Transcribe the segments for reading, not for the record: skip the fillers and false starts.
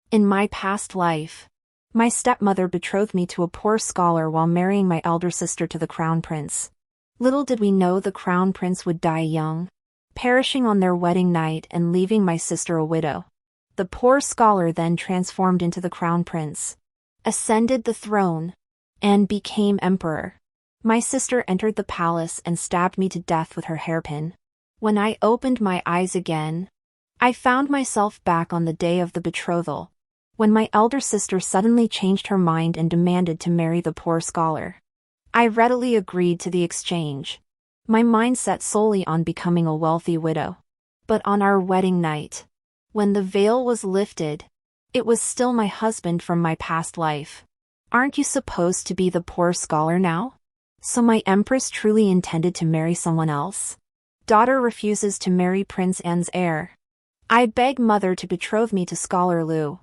In my past life, my stepmother betrothed me to a poor scholar while marrying my elder sister to the crown prince. Little did we know the crown prince would die young, perishing on their wedding night and leaving my sister a widow. The poor scholar then transformed into the crown prince, ascended the throne, and became emperor. My sister entered the palace and stabbed me to death with her hairpin. When I opened my eyes again, I found myself back on the day of the betrothal, when my elder sister suddenly changed her mind and demanded to marry the poor scholar. I readily agreed to the exchange, my mind set solely on becoming a wealthy widow. But on our wedding night, when the veil was lifted, it was still my husband from my past life. Aren't you supposed to be the poor scholar now? So my empress truly intended to marry someone else? Daughter refuses to marry Prince An's heir. I beg mother to betroth me to Scholar Lu.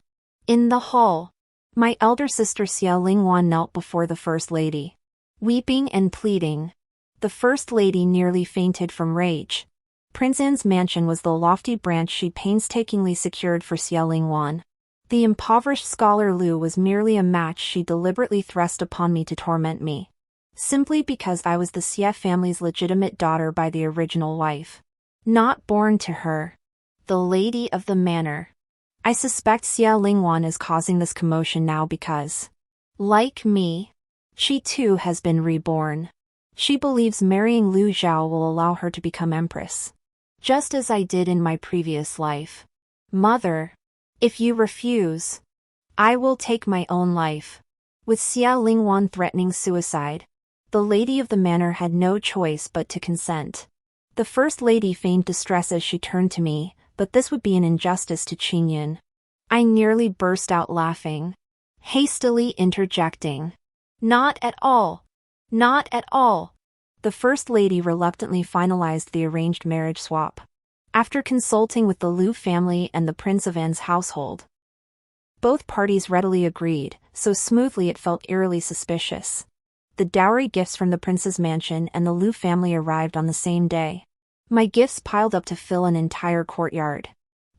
In the hall, my elder sister Xia Lingwan knelt before the First Lady, weeping and pleading. The First Lady nearly fainted from rage. Prince An's mansion was the lofty branch she painstakingly secured for Xia Lingwan. The impoverished Scholar Lu was merely a match she deliberately thrust upon me to torment me, simply because I was the Xia family's legitimate daughter by the original wife, not born to her, the lady of the manor. I suspect Xia Lingwan is causing this commotion now because, like me, she too has been reborn. She believes marrying Lu Zhao will allow her to become empress, just as I did in my previous life. Mother, if you refuse, I will take my own life. With Xia Lingwan threatening suicide, the lady of the manor had no choice but to consent. The First Lady feigned distress as she turned to me, but this would be an injustice to Qingyun. I nearly burst out laughing, hastily interjecting. Not at all. Not at all. The First Lady reluctantly finalized the arranged marriage swap, after consulting with the Lu family and the Prince of An's household. Both parties readily agreed, so smoothly it felt eerily suspicious. The dowry gifts from the prince's mansion and the Lu family arrived on the same day. My gifts piled up to fill an entire courtyard.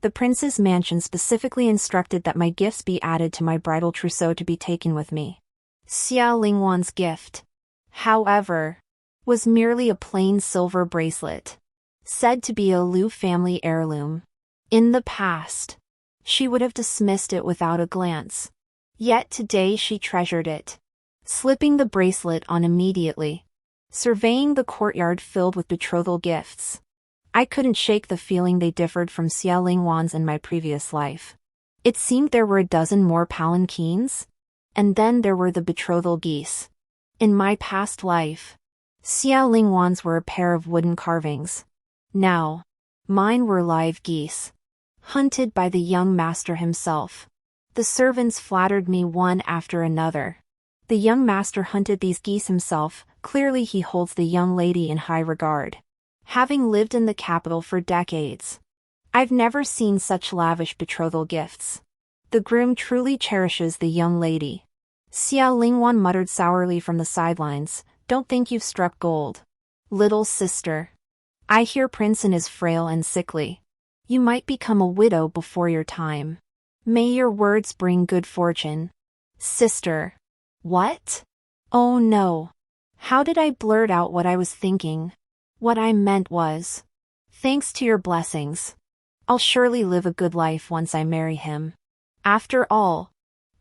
The prince's mansion specifically instructed that my gifts be added to my bridal trousseau to be taken with me. Xia Lingwan's gift, however, was merely a plain silver bracelet, said to be a Lu family heirloom. In the past, she would have dismissed it without a glance. Yet today she treasured it, slipping the bracelet on immediately, surveying the courtyard filled with betrothal gifts. I couldn't shake the feeling they differed from Xia Lingwan's in my previous life. It seemed there were a dozen more palanquins, and then there were the betrothal geese. In my past life, Xia Lingwan's were a pair of wooden carvings. Now, mine were live geese, hunted by the young master himself. The servants flattered me one after another. The young master hunted these geese himself. Clearly he holds the young lady in high regard, having lived in the capital for decades. I've never seen such lavish betrothal gifts. The groom truly cherishes the young lady. Xia Lingwan muttered sourly from the sidelines, "Don't think you've struck gold, little sister. I hear Prince An is frail and sickly. You might become a widow before your time. May your words bring good fortune." Sister. What? Oh no. How did I blurt out what I was thinking? What I meant was, thanks to your blessings, I'll surely live a good life once I marry him. After all,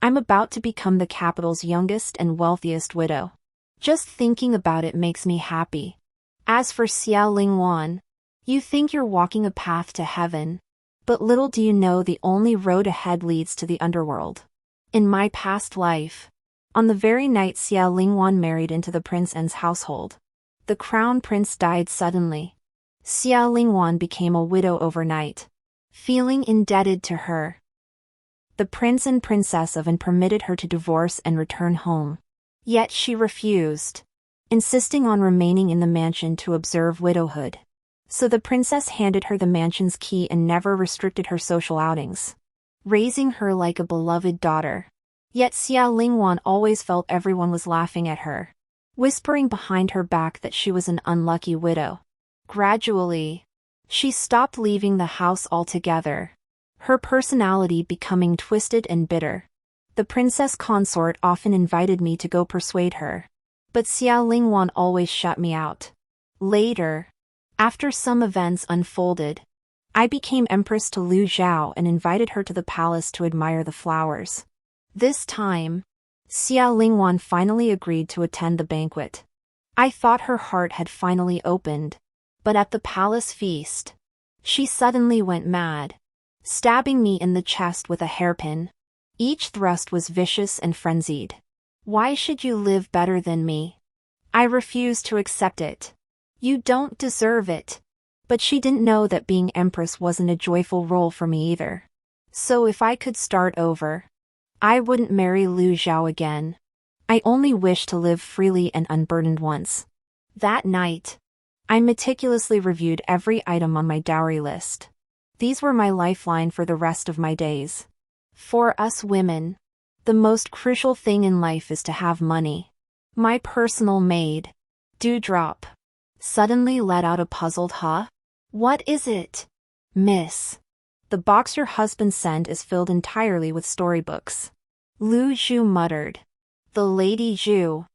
I'm about to become the capital's youngest and wealthiest widow. Just thinking about it makes me happy. As for Xia Lingwan, you think you're walking a path to heaven, but little do you know the only road ahead leads to the underworld. In my past life, on the very night Xia Lingwan married into the Prince An's household, the crown prince died suddenly. Xia Lingwan became a widow overnight, feeling indebted to her. The prince and princess of An permitted her to divorce and return home. Yet she refused, insisting on remaining in the mansion to observe widowhood. So the princess handed her the mansion's key and never restricted her social outings, raising her like a beloved daughter. Yet Xia Lingwan always felt everyone was laughing at her, whispering behind her back that she was an unlucky widow. Gradually, she stopped leaving the house altogether. her personality becoming twisted and bitter. The princess consort often invited me to go persuade her, but Xiao Lingwan always shut me out. Later, after some events unfolded, I became empress to Lu Zhao and invited her to the palace to admire the flowers. This time, Xiao Lingwan finally agreed to attend the banquet. I thought her heart had finally opened, but at the palace feast, she suddenly went mad, stabbing me in the chest with a hairpin. Each thrust was vicious and frenzied. Why should you live better than me? I refused to accept it. You don't deserve it. But she didn't know that being empress wasn't a joyful role for me either. So if I could start over, I wouldn't marry Lu Zhao again. I only wish to live freely and unburdened once. That night, I meticulously reviewed every item on my dowry list. These were my lifeline for the rest of my days. For us women, the most crucial thing in life is to have money. My personal maid, Dewdrop, suddenly let out a puzzled "Huh? What is it, miss?" The box your husband sent is filled entirely with storybooks. Lu Zhu muttered. The Lady Zhu.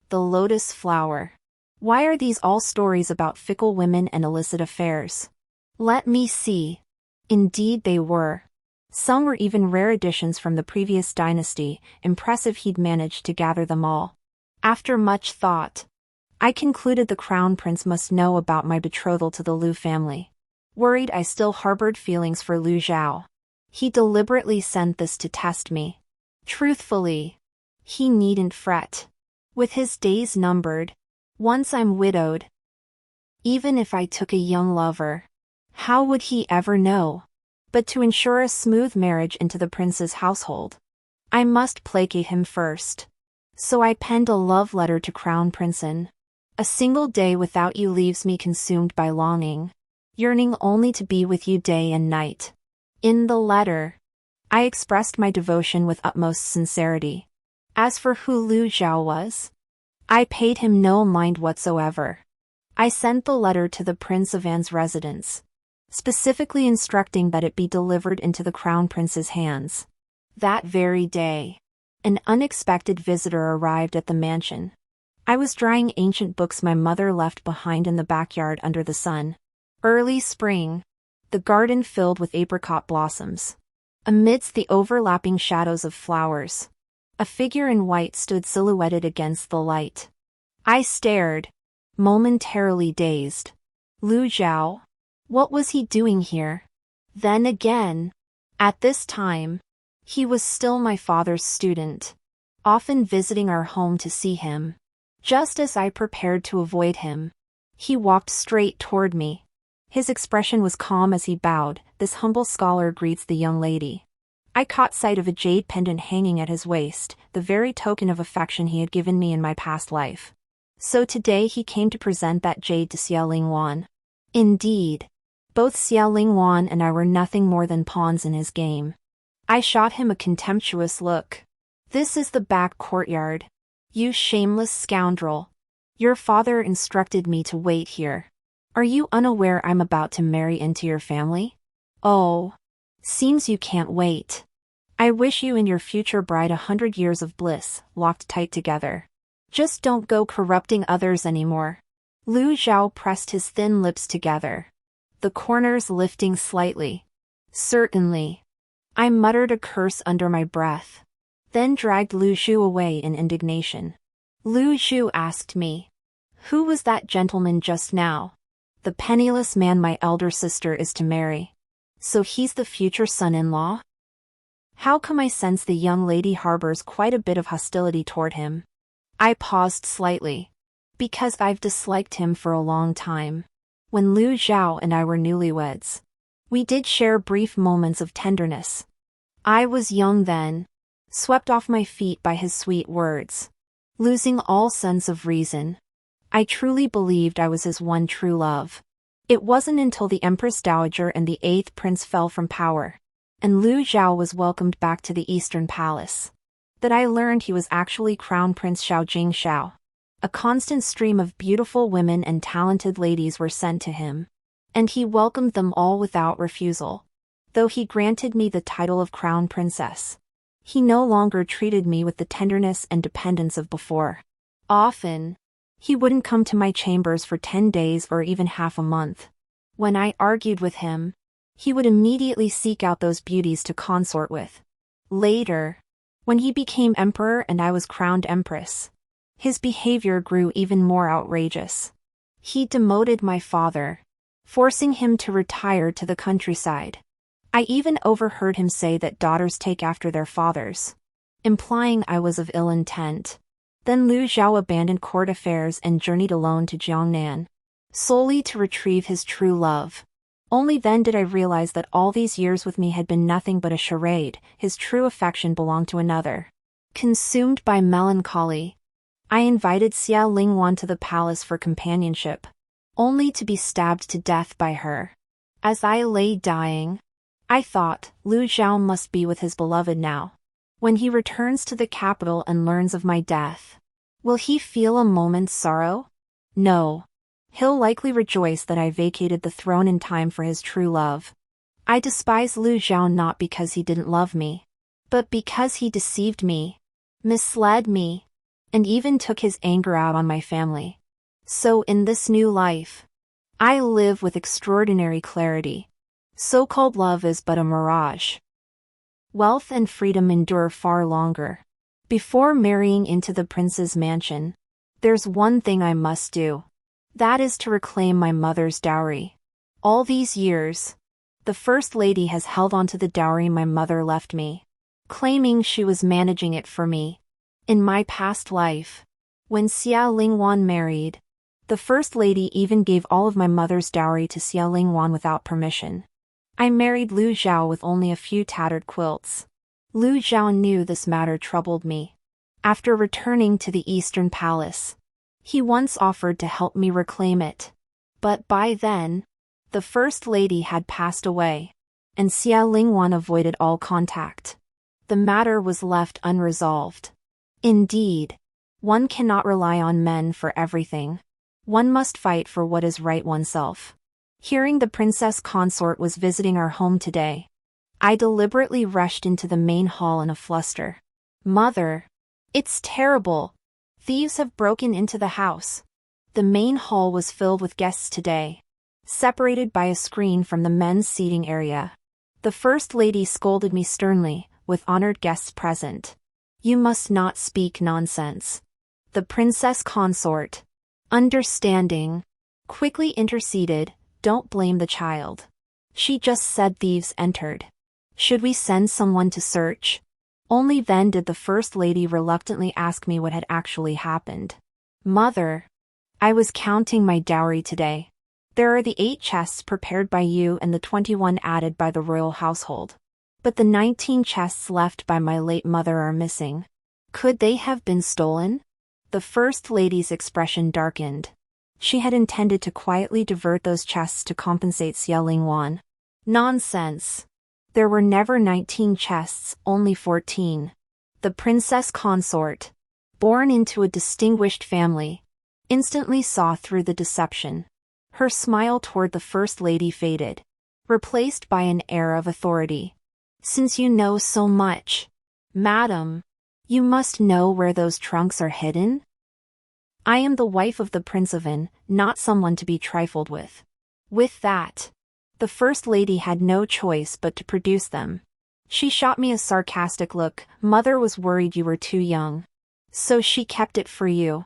The Lotus Flower. Why are these all stories about fickle women and illicit affairs? Let me see. Indeed they were. Some were even rare editions from the previous dynasty. Impressive he'd managed to gather them all. After much thought, I concluded the crown prince must know about my betrothal to the Lu family. Worried I still harbored feelings for Lu Zhao. He deliberately sent this to test me. Truthfully, he needn't fret. With his days numbered, once I'm widowed. Even if I took a young lover, how would he ever know? But to ensure a smooth marriage into the prince's household, I must placate him first. So I penned a love letter to Crown Princein. A single day without you leaves me consumed by longing, yearning only to be with you day and night. In the letter, I expressed my devotion with utmost sincerity. As for who Lu Zhao was, I paid him no mind whatsoever. I sent the letter to the Prince of An's residence, specifically instructing that it be delivered into the Crown Prince's hands. That very day, an unexpected visitor arrived at the mansion. I was drying ancient books my mother left behind in the backyard under the sun. Early spring, the garden filled with apricot blossoms. Amidst the overlapping shadows of flowers, a figure in white stood silhouetted against the light. I stared, momentarily dazed. Lu Zhao? What was he doing here? Then again, at this time, he was still my father's student, often visiting our home to see him. Just as I prepared to avoid him, he walked straight toward me. His expression was calm as he bowed. This humble scholar greets the young lady. I caught sight of a jade pendant hanging at his waist, the very token of affection he had given me in my past life. So today he came to present that jade to Xiao Lingwan. Indeed, both Xiao Lingwan and I were nothing more than pawns in his game. I shot him a contemptuous look. This is the back courtyard. You shameless scoundrel. Your father instructed me to wait here. Are you unaware I'm about to marry into your family? Oh, seems you can't wait. I wish you and your future bride 100 years of bliss, locked tight together. Just don't go corrupting others anymore. Lu Zhao pressed his thin lips together, the corners lifting slightly. Certainly. I muttered a curse under my breath, then dragged Lu Zhu away in indignation. Lu Zhu asked me, "Who was that gentleman just now?" "The penniless man my elder sister is to marry." "So he's the future son-in-law?" How come I sense the young lady harbors quite a bit of hostility toward him? I paused slightly. Because I've disliked him for a long time. When Lu Zhao and I were newlyweds, we did share brief moments of tenderness. I was young then, swept off my feet by his sweet words, losing all sense of reason. I truly believed I was his one true love. It wasn't until the Empress Dowager and the 8th Prince fell from power, and Lu Zhao was welcomed back to the Eastern Palace, that I learned he was actually Crown Prince Xiao Jingxiao. A constant stream of beautiful women and talented ladies were sent to him, and he welcomed them all without refusal. Though he granted me the title of crown princess, he no longer treated me with the tenderness and dependence of before. Often, he wouldn't come to my chambers for 10 days or even half a month. When I argued with him, he would immediately seek out those beauties to consort with. Later, when he became emperor and I was crowned empress, his behavior grew even more outrageous. He demoted my father, forcing him to retire to the countryside. I even overheard him say that daughters take after their fathers, implying I was of ill intent. Then Liu Zhao abandoned court affairs and journeyed alone to Jiangnan, solely to retrieve his true love. Only then did I realize that all these years with me had been nothing but a charade. His true affection belonged to another. Consumed by melancholy, I invited Xia Lingwan to the palace for companionship, only to be stabbed to death by her. As I lay dying, I thought, Liu Zhao must be with his beloved now. When he returns to the capital and learns of my death, will he feel a moment's sorrow? No. He'll likely rejoice that I vacated the throne in time for his true love. I despise Liu Zhao not because he didn't love me, but because he deceived me, misled me, and even took his anger out on my family. So in this new life, I live with extraordinary clarity. So-called love is but a mirage. Wealth and freedom endure far longer. Before marrying into the prince's mansion, there's one thing I must do. That is to reclaim my mother's dowry. All these years, the First Lady has held on to the dowry my mother left me, claiming she was managing it for me. In my past life, when Xia Lingwan married, the First Lady even gave all of my mother's dowry to Xia Lingwan without permission. I married Liu Zhao with only a few tattered quilts. Liu Zhao knew this matter troubled me. After returning to the Eastern Palace, he once offered to help me reclaim it. But by then, the First Lady had passed away, and Xia Lingwan avoided all contact. The matter was left unresolved. Indeed, one cannot rely on men for everything. One must fight for what is right oneself. Hearing the princess consort was visiting our home today, I deliberately rushed into the main hall in a fluster. Mother, it's terrible. Thieves have broken into the house. The main hall was filled with guests today, separated by a screen from the men's seating area. The First Lady scolded me sternly, with honored guests present. You must not speak nonsense. The princess consort, understanding, quickly interceded. Don't blame the child. She just said thieves entered. Should we send someone to search? Only then did the First Lady reluctantly ask me what had actually happened. Mother, I was counting my dowry today. There are the 8 chests prepared by you and the 21 added by the royal household. But the 19 chests left by my late mother are missing. Could they have been stolen? The First Lady's expression darkened. She had intended to quietly divert those chests to compensate Xia Lingwan. Nonsense. There were never 19 chests, only 14. The princess consort, born into a distinguished family, instantly saw through the deception. Her smile toward the First Lady faded, replaced by an air of authority. Since you know so much, madam, you must know where those trunks are hidden? I am the wife of the Prince of An, not someone to be trifled with. With that, the First Lady had no choice but to produce them. She shot me a sarcastic look. Mother was worried you were too young, so she kept it for you.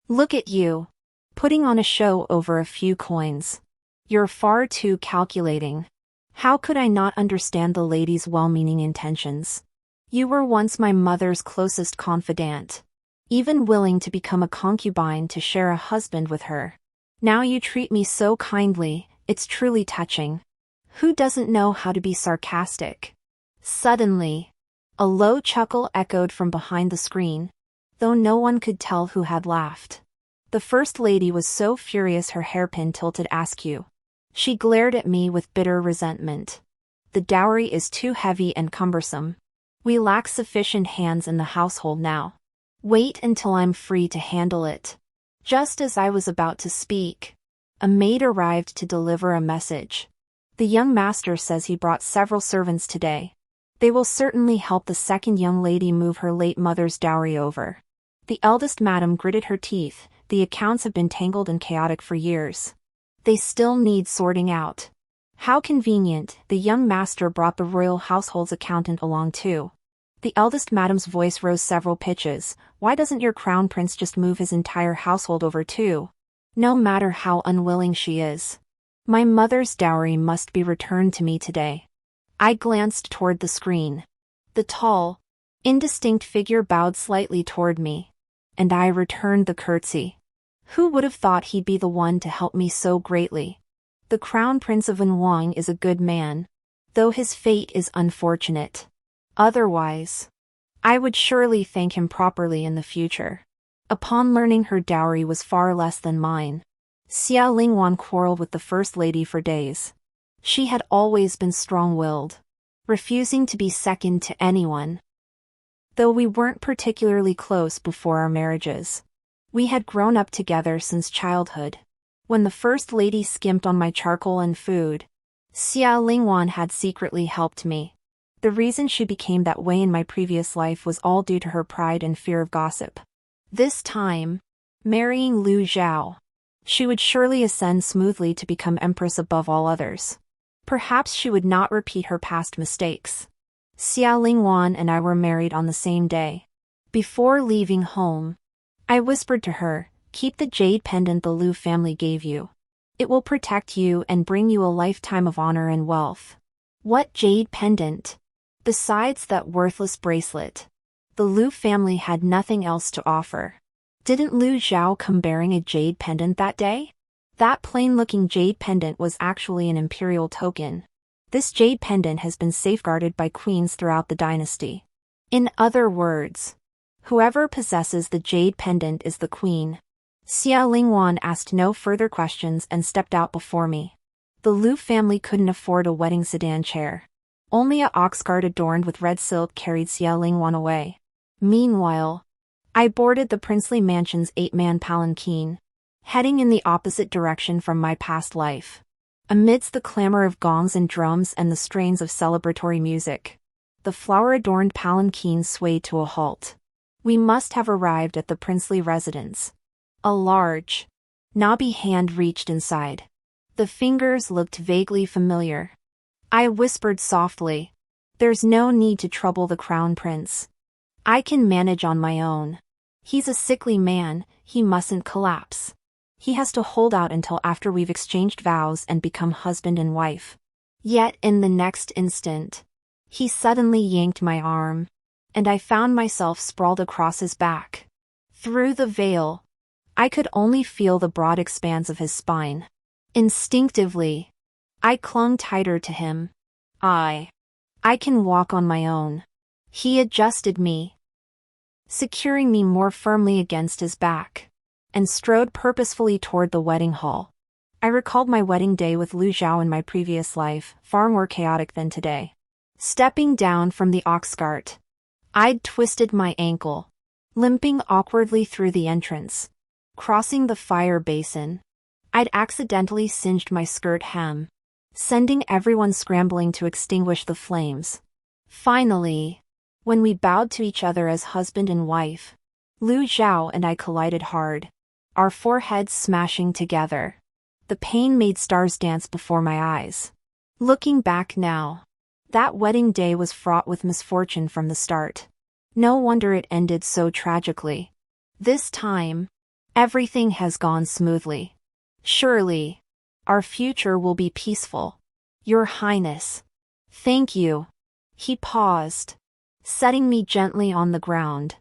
Look at you, putting on a show over a few coins. You're far too calculating. How could I not understand the lady's well-meaning intentions? You were once my mother's closest confidant, even willing to become a concubine to share a husband with her. Now you treat me so kindly, it's truly touching. Who doesn't know how to be sarcastic? Suddenly, a low chuckle echoed from behind the screen, though no one could tell who had laughed. The First Lady was so furious her hairpin tilted askew. She glared at me with bitter resentment. The dowry is too heavy and cumbersome. We lack sufficient hands in the household now. Wait until I'm free to handle it. Just as I was about to speak, a maid arrived to deliver a message. The young master says he brought several servants today. They will certainly help the second young lady move her late mother's dowry over. The eldest madam gritted her teeth. The accounts have been tangled and chaotic for years. They still need sorting out. How convenient, the young master brought the royal household's accountant along too. The eldest madam's voice rose several pitches. Why doesn't your crown prince just move his entire household over too? No matter how unwilling she is. My mother's dowry must be returned to me today. I glanced toward the screen. The tall, indistinct figure bowed slightly toward me. And I returned the curtsy. Who would have thought he'd be the one to help me so greatly? The Crown Prince of Envied is a good man, though his fate is unfortunate. Otherwise, I would surely thank him properly in the future. Upon learning her dowry was far less than mine, Xia Lingwan quarreled with the First Lady for days. She had always been strong-willed, refusing to be second to anyone. Though we weren't particularly close before our marriages, we had grown up together since childhood. When the First Lady skimped on my charcoal and food, Xia Lingwan had secretly helped me. The reason she became that way in my previous life was all due to her pride and fear of gossip. This time, marrying Lu Zhao, she would surely ascend smoothly to become empress above all others. Perhaps she would not repeat her past mistakes. Xia Lingwan and I were married on the same day. Before leaving home, I whispered to her, "Keep the jade pendant the Lu family gave you. It will protect you and bring you a lifetime of honor and wealth." What jade pendant? Besides that worthless bracelet, the Lu family had nothing else to offer. Didn't Lu Zhao come bearing a jade pendant that day? That plain-looking jade pendant was actually an imperial token. This jade pendant has been safeguarded by queens throughout the dynasty. In other words, whoever possesses the jade pendant is the queen. Xia Lingwan asked no further questions and stepped out before me. The Lu family couldn't afford a wedding sedan chair. Only a ox cart adorned with red silk carried Xia Lingwan away. Meanwhile, I boarded the princely mansion's 8-man palanquin, heading in the opposite direction from my past life. Amidst the clamor of gongs and drums and the strains of celebratory music, the flower-adorned palanquin swayed to a halt. We must have arrived at the princely residence. A large, knobby hand reached inside. The fingers looked vaguely familiar. I whispered softly, "There's no need to trouble the crown prince. I can manage on my own. He's a sickly man, he mustn't collapse. He has to hold out until after we've exchanged vows and become husband and wife." Yet in the next instant, he suddenly yanked my arm, and I found myself sprawled across his back. Through the veil, I could only feel the broad expanse of his spine. Instinctively, I clung tighter to him. I can walk on my own. He adjusted me, securing me more firmly against his back, and strode purposefully toward the wedding hall. I recalled my wedding day with Lu Zhao in my previous life, far more chaotic than today. Stepping down from the ox cart, I'd twisted my ankle, limping awkwardly through the entrance. Crossing the fire basin, I'd accidentally singed my skirt hem, sending everyone scrambling to extinguish the flames. Finally, when we bowed to each other as husband and wife, Lu Zhao and I collided hard, our foreheads smashing together. The pain made stars dance before my eyes. Looking back now, that wedding day was fraught with misfortune from the start. No wonder it ended so tragically. This time, everything has gone smoothly. Surely, our future will be peaceful. Your Highness. Thank you. He paused, setting me gently on the ground.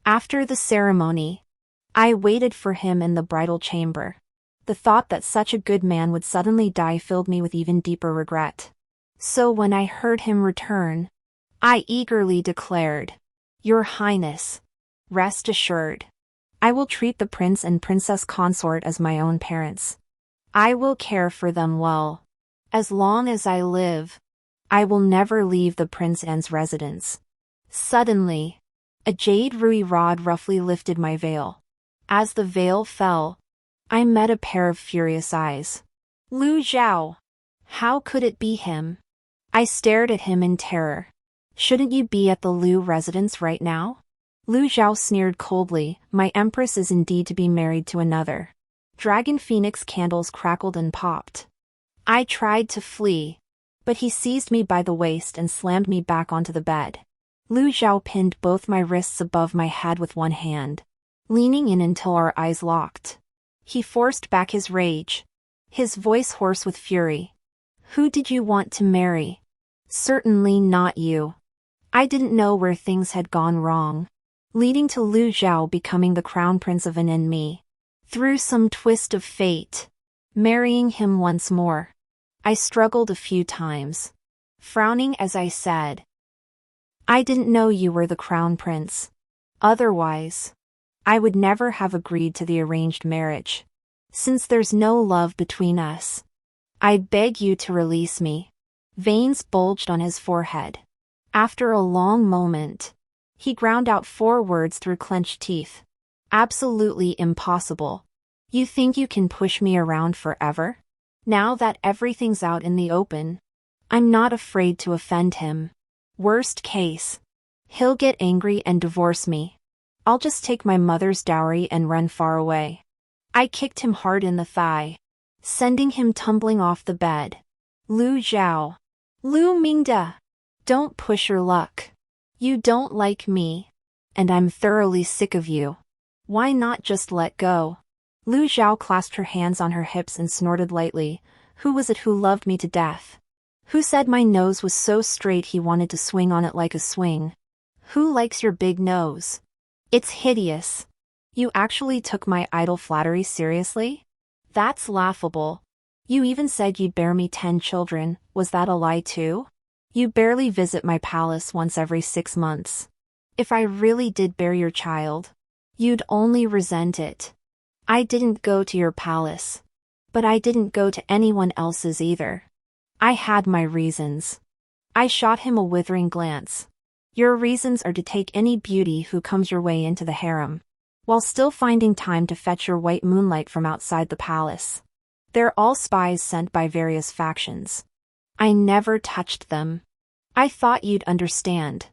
After the ceremony, I waited for him in the bridal chamber. The thought that such a good man would suddenly die filled me with even deeper regret. So when I heard him return, I eagerly declared, "Your Highness, rest assured, I will treat the prince and princess consort as my own parents. I will care for them well. As long as I live, I will never leave the prince's residence." Suddenly, a jade rui rod roughly lifted my veil. As the veil fell, I met a pair of furious eyes. "Lu Zhao, How could it be him? I stared at him in terror. Shouldn't you be at the Liu residence right now? Lu Zhao sneered coldly, my empress is indeed to be married to another. Dragon Phoenix candles crackled and popped. I tried to flee, but he seized me by the waist and slammed me back onto the bed. Lu Zhao pinned both my wrists above my head with one hand, leaning in until our eyes locked. He forced back his rage, his voice hoarse with fury. Who did you want to marry? Certainly not you. I didn't know where things had gone wrong, leading to Lu Zhao becoming the crown prince of An and me. Through some twist of fate, marrying him once more. I struggled a few times, frowning as I said, I didn't know you were the crown prince. Otherwise, I would never have agreed to the arranged marriage. Since there's no love between us, I beg you to release me. Veins bulged on his forehead. After a long moment, he ground out 4 words through clenched teeth. Absolutely impossible. You think you can push me around forever? Now that everything's out in the open, I'm not afraid to offend him. Worst case, he'll get angry and divorce me. I'll just take my mother's dowry and run far away. I kicked him hard in the thigh, sending him tumbling off the bed. Lu Zhao. Lu Mingda. Don't push your luck. You don't like me, and I'm thoroughly sick of you. Why not just let go? Lu Zhao clasped her hands on her hips and snorted lightly. Who was it who loved me to death? Who said my nose was so straight he wanted to swing on it like a swing? Who likes your big nose? It's hideous. You actually took my idle flattery seriously? That's laughable. You even said you'd bear me 10 children, was that a lie too? You barely visit my palace once every 6 months. If I really did bear your child, you'd only resent it. I didn't go to your palace, but I didn't go to anyone else's either. I had my reasons. I shot him a withering glance. Your reasons are to take any beauty who comes your way into the harem, while still finding time to fetch your white moonlight from outside the palace. They're all spies sent by various factions. I never touched them. I thought you'd understand.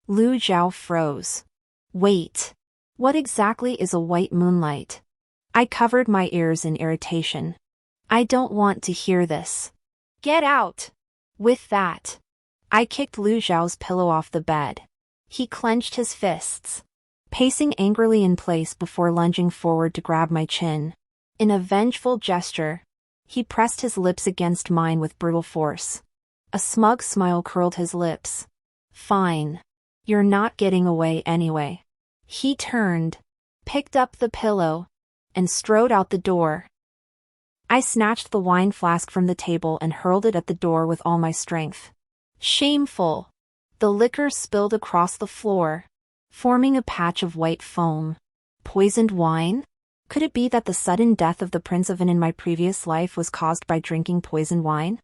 Lu Zhao froze. Wait. What exactly is a white moonlight? I covered my ears in irritation. I don't want to hear this. Get out! With that, I kicked Lu Zhao's pillow off the bed. He clenched his fists, pacing angrily in place before lunging forward to grab my chin. In a vengeful gesture, he pressed his lips against mine with brutal force. A smug smile curled his lips. Fine. You're not getting away anyway. He turned, picked up the pillow, and strode out the door. I snatched the wine flask from the table and hurled it at the door with all my strength. Shameful. The liquor spilled across the floor, forming a patch of white foam. Poisoned wine? Could it be that the sudden death of the Prince of An in my previous life was caused by drinking poisoned wine?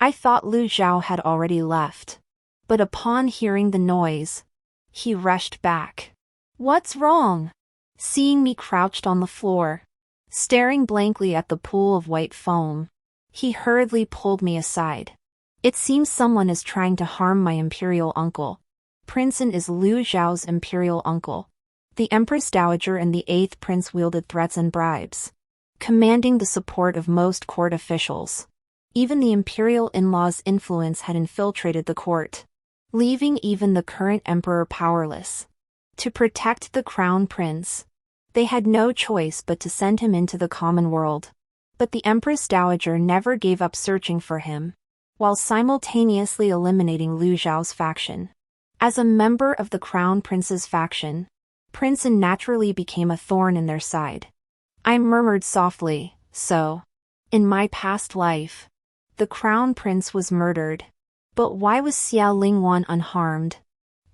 I thought Lu Zhao had already left, but upon hearing the noise, he rushed back. What's wrong? Seeing me crouched on the floor, staring blankly at the pool of white foam, he hurriedly pulled me aside. It seems someone is trying to harm my imperial uncle. Prince An is Lu Zhao's imperial uncle. The Empress Dowager and the 8th Prince wielded threats and bribes, commanding the support of most court officials. Even the imperial in-law's influence had infiltrated the court, leaving even the current emperor powerless. To protect the crown prince, they had no choice but to send him into the common world. But the Empress Dowager never gave up searching for him, while simultaneously eliminating Lu Zhao's faction. As a member of the crown prince's faction, Prince An naturally became a thorn in their side. I murmured softly, so, in my past life, the crown prince was murdered. But why was Xiao Lingwan unharmed?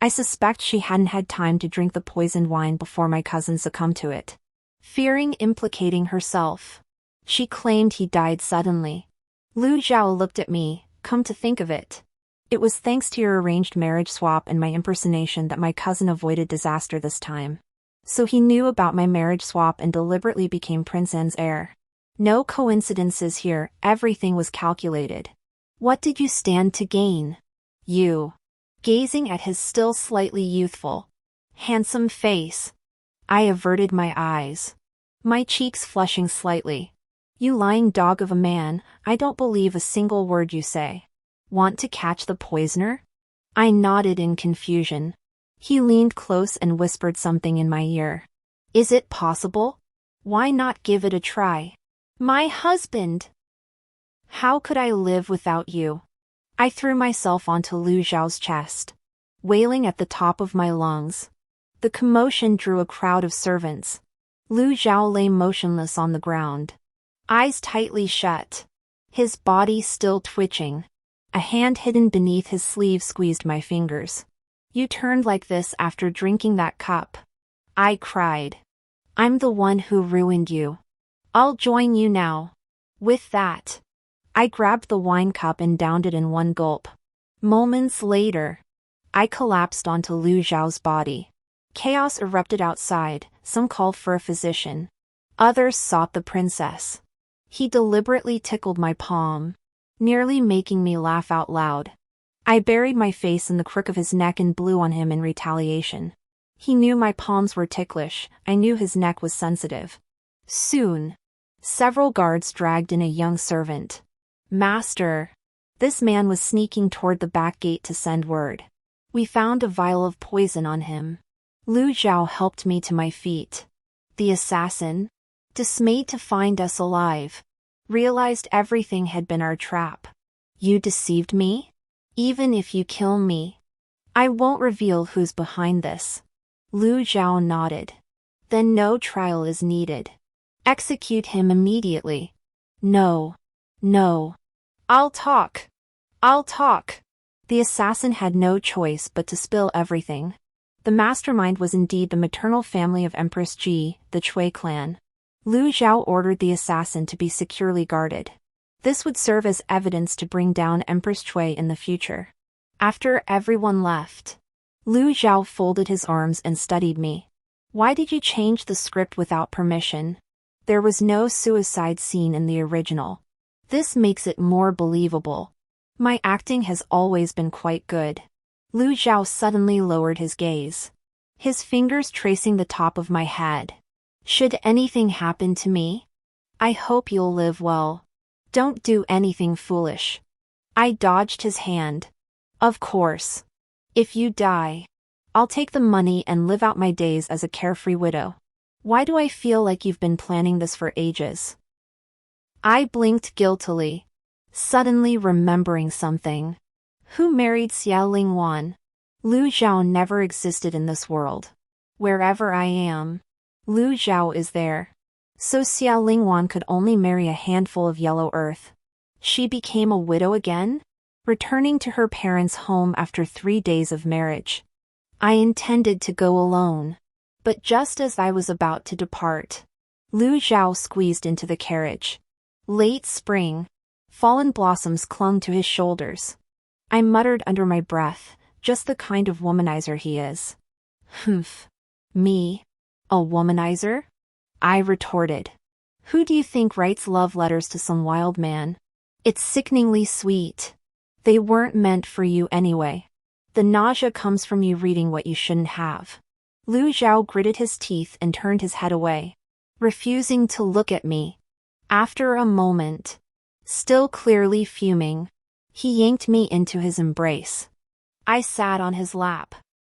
I suspect she hadn't had time to drink the poisoned wine before my cousin succumbed to it. Fearing implicating herself, she claimed he died suddenly. Lu Zhao looked at me. Come to think of it, it was thanks to your arranged marriage swap and my impersonation that my cousin avoided disaster this time. So he knew about my marriage swap and deliberately became Prince An's heir. No coincidences here, everything was calculated. What did you stand to gain? You. Gazing at his still slightly youthful, handsome face, I averted my eyes, my cheeks flushing slightly. You lying dog of a man, I don't believe a single word you say. Want to catch the poisoner? I nodded in confusion. He leaned close and whispered something in my ear. Is it possible? Why not give it a try? My husband! How could I live without you? I threw myself onto Lu Zhao's chest, wailing at the top of my lungs. The commotion drew a crowd of servants. Lu Zhao lay motionless on the ground, eyes tightly shut, his body still twitching. A hand hidden beneath his sleeve squeezed my fingers. You turned like this after drinking that cup. I cried. I'm the one who ruined you. I'll join you now. With that, I grabbed the wine cup and downed it in one gulp. Moments later, I collapsed onto Lu Zhao's body. Chaos erupted outside, some called for a physician. Others sought the princess. He deliberately tickled my palm, nearly making me laugh out loud. I buried my face in the crook of his neck and blew on him in retaliation. He knew my palms were ticklish, I knew his neck was sensitive. Soon, several guards dragged in a young servant. Master. This man was sneaking toward the back gate to send word. We found a vial of poison on him. Lu Zhao helped me to my feet. The assassin, dismayed to find us alive, realized everything had been our trap. You deceived me? Even if you kill me, I won't reveal who's behind this. Lu Zhao nodded. Then no trial is needed. Execute him immediately. No. No. I'll talk. I'll talk. The assassin had no choice but to spill everything. The mastermind was indeed the maternal family of Empress Ji, the Chui clan. Lu Zhao ordered the assassin to be securely guarded. This would serve as evidence to bring down Empress Chui in the future. After everyone left, Lu Zhao folded his arms and studied me. Why did you change the script without permission? There was no suicide scene in the original. This makes it more believable. My acting has always been quite good. Lu Zhao suddenly lowered his gaze, his fingers tracing the top of my head. Should anything happen to me, I hope you'll live well. Don't do anything foolish. I dodged his hand. Of course. If you die, I'll take the money and live out my days as a carefree widow. Why do I feel like you've been planning this for ages? I blinked guiltily, suddenly remembering something. Who married Xia Lingwan? Lu Zhao never existed in this world. Wherever I am, Lu Zhao is there. So Xia Lingwan could only marry a handful of yellow earth. She became a widow again, returning to her parents' home after 3 days of marriage. I intended to go alone, but just as I was about to depart, Lu Zhao squeezed into the carriage. Late spring, fallen blossoms clung to his shoulders. I muttered under my breath, just the kind of womanizer he is. Humph. Me? A womanizer? I retorted. Who do you think writes love letters to some wild man? It's sickeningly sweet. They weren't meant for you anyway. The nausea comes from you reading what you shouldn't have. Lu Zhao gritted his teeth and turned his head away, refusing to look at me. After a moment, still clearly fuming, he yanked me into his embrace. I sat on his lap,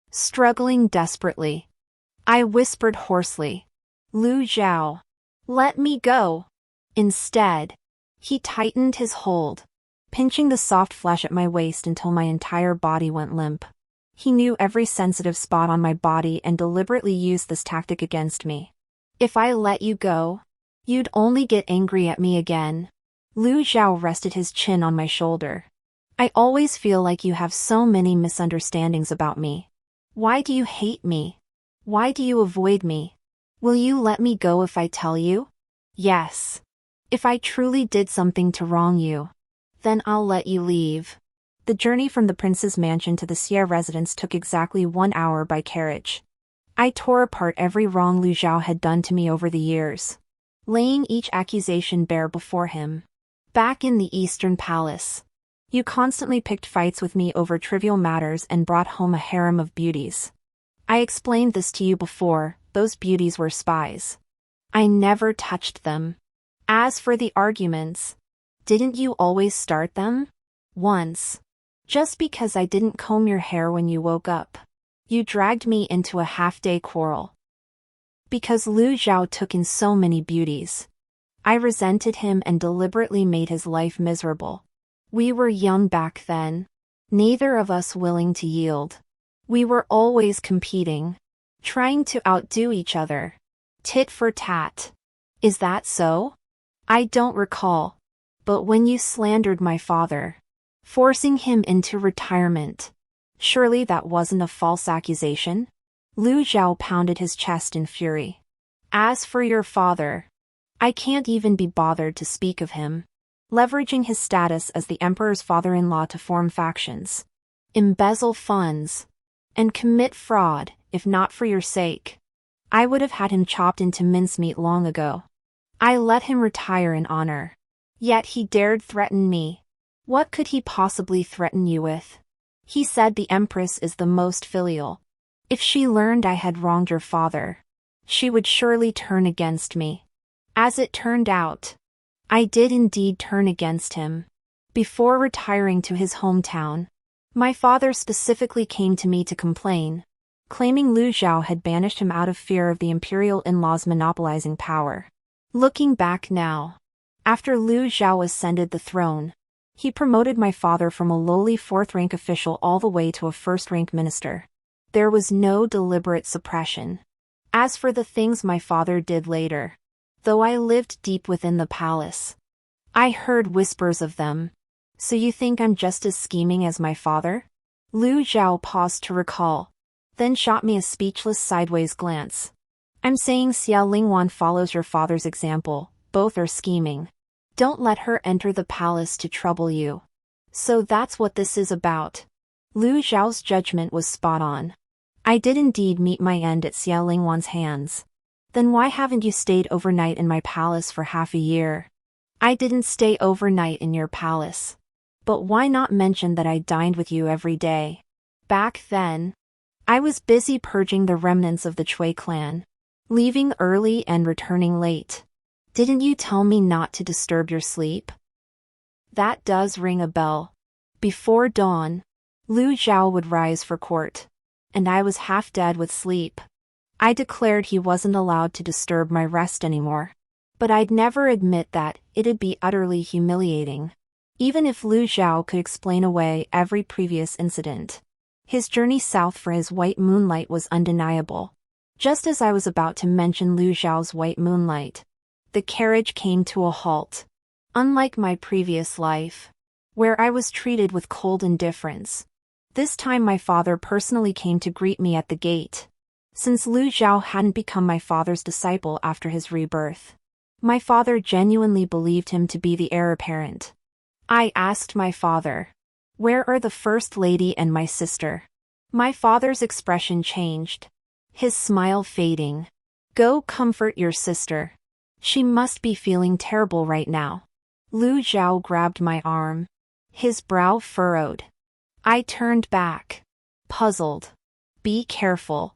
struggling desperately. I whispered hoarsely, Lu Zhao, let me go. Instead, he tightened his hold, pinching the soft flesh at my waist until my entire body went limp. He knew every sensitive spot on my body and deliberately used this tactic against me. If I let you go, you'd only get angry at me again. Lu Zhao rested his chin on my shoulder. I always feel like you have so many misunderstandings about me. Why do you hate me? Why do you avoid me? Will you let me go if I tell you? Yes. If I truly did something to wrong you, then I'll let you leave. The journey from the prince's mansion to the Xie residence took exactly 1 hour by carriage. I tore apart every wrong Lu Zhao had done to me over the years, laying each accusation bare before him. Back in the Eastern Palace, You constantly picked fights with me over trivial matters and brought home a harem of beauties. I explained this to you before, those beauties were spies. I never touched them. As for the arguments, didn't you always start them? Once. Just because I didn't comb your hair when you woke up. You dragged me into a half-day quarrel. Because Lu Zhao took in so many beauties. I resented him and deliberately made his life miserable. We were young back then. Neither of us willing to yield. We were always competing. Trying to outdo each other. Tit for tat. Is that so? I don't recall. But when you slandered my father, forcing him into retirement, surely that wasn't a false accusation? Lu Zhao pounded his chest in fury. As for your father, I can't even be bothered to speak of him. Leveraging his status as the emperor's father-in-law to form factions, embezzle funds, and commit fraud, if not for your sake. I would have had him chopped into mincemeat long ago. I let him retire in honor. Yet he dared threaten me. What could he possibly threaten you with? He said the empress is the most filial. If she learned I had wronged your father, she would surely turn against me. As it turned out, I did indeed turn against him. Before retiring to his hometown, my father specifically came to me to complain, claiming Lu Zhao had banished him out of fear of the imperial in-laws monopolizing power. Looking back now, after Lu Zhao ascended the throne, he promoted my father from a lowly fourth-rank official all the way to a first-rank minister. There was no deliberate suppression. As for the things my father did later, though I lived deep within the palace, I heard whispers of them. So you think I'm just as scheming as my father? Lu Zhao paused to recall, then shot me a speechless sideways glance. I'm saying Xia Lingwan follows your father's example, both are scheming. Don't let her enter the palace to trouble you. So that's what this is about. Lu Zhao's judgment was spot on. I did indeed meet my end at Xia Lingwan's hands. Then why haven't you stayed overnight in my palace for half a year? I didn't stay overnight in your palace. But why not mention that I dined with you every day? Back then, I was busy purging the remnants of the Chui clan, leaving early and returning late. Didn't you tell me not to disturb your sleep? That does ring a bell. Before dawn, Lu Zhao would rise for court, and I was half dead with sleep. I declared he wasn't allowed to disturb my rest anymore. But I'd never admit that, it'd be utterly humiliating. Even if Lu Zhao could explain away every previous incident, his journey south for his white moonlight was undeniable. Just as I was about to mention Lu Zhao's white moonlight, the carriage came to a halt. Unlike my previous life, where I was treated with cold indifference, this time my father personally came to greet me at the gate. Since Lu Zhao hadn't become my father's disciple after his rebirth, my father genuinely believed him to be the heir apparent. I asked my father, "Where are the first lady and my sister?" My father's expression changed, his smile fading. "Go comfort your sister. She must be feeling terrible right now." Lu Zhao grabbed my arm. His brow furrowed. I turned back, puzzled. "Be careful.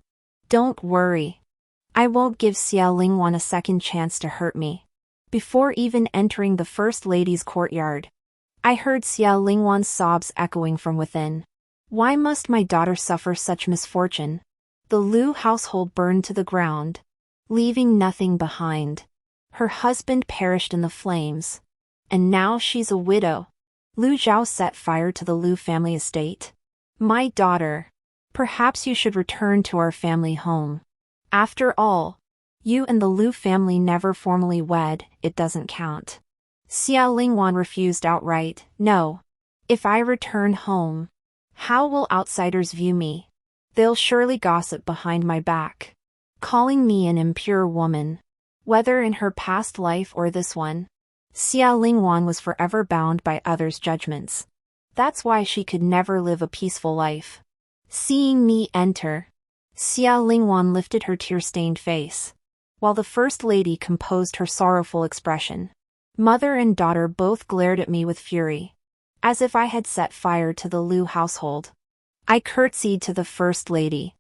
Don't worry. I won't give Xia Lingwan a second chance to hurt me." Before even entering the First Lady's courtyard, I heard Xia Lingwan's sobs echoing from within. Why must my daughter suffer such misfortune? The Lu household burned to the ground, leaving nothing behind. Her husband perished in the flames. And now she's a widow. Lu Zhao set fire to the Lu family estate. "My daughter, perhaps you should return to our family home. After all, you and the Lu family never formally wed, it doesn't count." Xia Lingwan refused outright. "No. If I return home, how will outsiders view me? They'll surely gossip behind my back, calling me an impure woman, whether in her past life or this one." Xia Lingwan was forever bound by others' judgments. That's why she could never live a peaceful life. Seeing me enter, Xia Lingwan lifted her tear-stained face, while the First Lady composed her sorrowful expression. Mother and daughter both glared at me with fury. as if I had set fire to the Liu household. I curtsied to the first lady.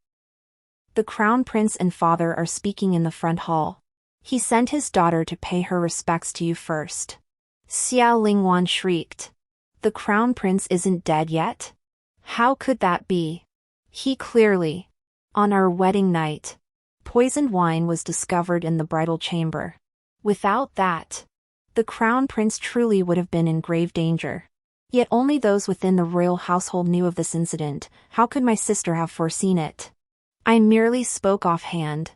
The crown prince and father are speaking in the front hall. He sent his daughter to pay her respects to you first. Xiao Lingwan shrieked. The crown prince isn't dead yet? How could that be? He clearly. On our wedding night, poisoned wine was discovered in the bridal chamber. Without that, the crown prince truly would have been in grave danger. Yet only those within the royal household knew of this incident. How could my sister have foreseen it? I merely spoke offhand.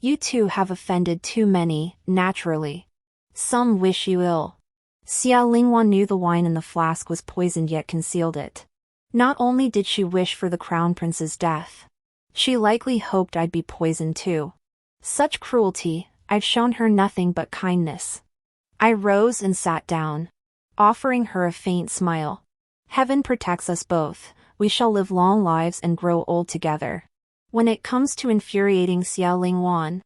You two have offended too many, naturally. Some wish you ill. Xiao Lingwan knew the wine in the flask was poisoned yet concealed it. Not only did she wish for the crown prince's death, she likely hoped I'd be poisoned too. Such cruelty, I've shown her nothing but kindness. I rose and sat down, offering her a faint smile. Heaven protects us both, we shall live long lives and grow old together. When it comes to infuriating Xiao Lingwan,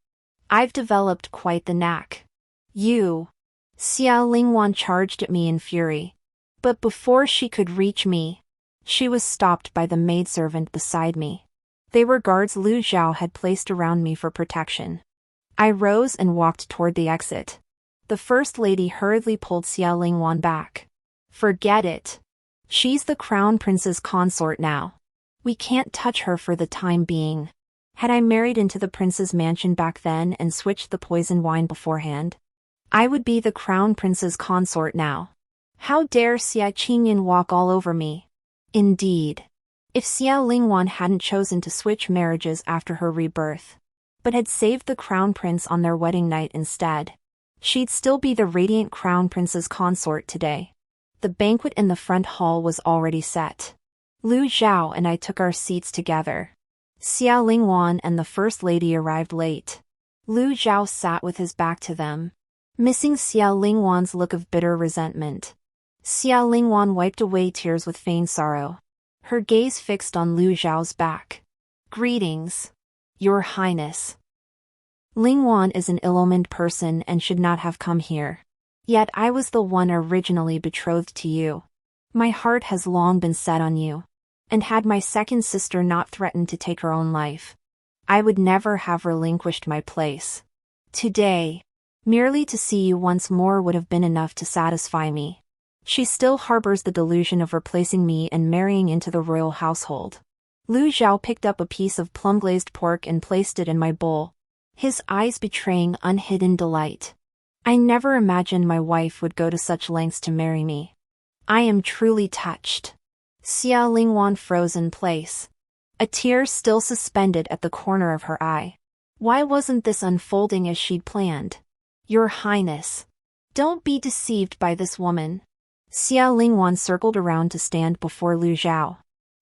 I've developed quite the knack. You. Xiao Lingwan charged at me in fury. But before she could reach me, she was stopped by the maidservant beside me. They were guards Liu Zhao had placed around me for protection. I rose and walked toward the exit. The first lady hurriedly pulled Xiao Lingwan back. Forget it. She's the crown prince's consort now. We can't touch her for the time being. Had I married into the prince's mansion back then and switched the poisoned wine beforehand, I would be the crown prince's consort now. How dare Xia Qingyan walk all over me? Indeed. If Xiao Lingwan hadn't chosen to switch marriages after her rebirth, but had saved the crown prince on their wedding night instead, she'd still be the radiant crown prince's consort today. The banquet in the front hall was already set. Liu Zhao and I took our seats together. Xiao Lingwan and the first lady arrived late. Liu Zhao sat with his back to them, missing Xiao Lingwan's look of bitter resentment. Xiao Lingwan wiped away tears with feigned sorrow, her gaze fixed on Liu Zhao's back. Greetings, Your Highness. Lingwan is an ill-omened person and should not have come here. Yet I was the one originally betrothed to you. My heart has long been set on you. And had my second sister not threatened to take her own life, I would never have relinquished my place. Today, merely to see you once more would have been enough to satisfy me. She still harbors the delusion of replacing me and marrying into the royal household. Liu Zhao picked up a piece of plum-glazed pork and placed it in my bowl, his eyes betraying unhidden delight. I never imagined my wife would go to such lengths to marry me. I am truly touched. Xiao Lingwan froze in place, a tear still suspended at the corner of her eye. Why wasn't this unfolding as she'd planned? Your Highness, don't be deceived by this woman. Xiao Lingwan circled around to stand before Liu Zhao.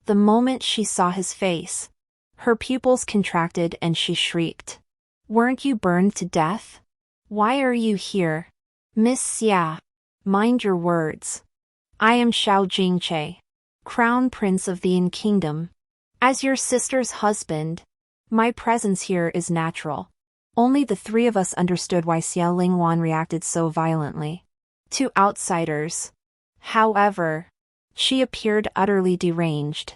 The moment she saw his face, her pupils contracted and she shrieked. Weren't you burned to death? Why are you here? Miss Xia, mind your words. I am Shao Jingche, Crown Prince of the Yin Kingdom. As your sister's husband, my presence here is natural. Only the three of us understood why Xiao Lingwan reacted so violently. To outsiders, however, she appeared utterly deranged.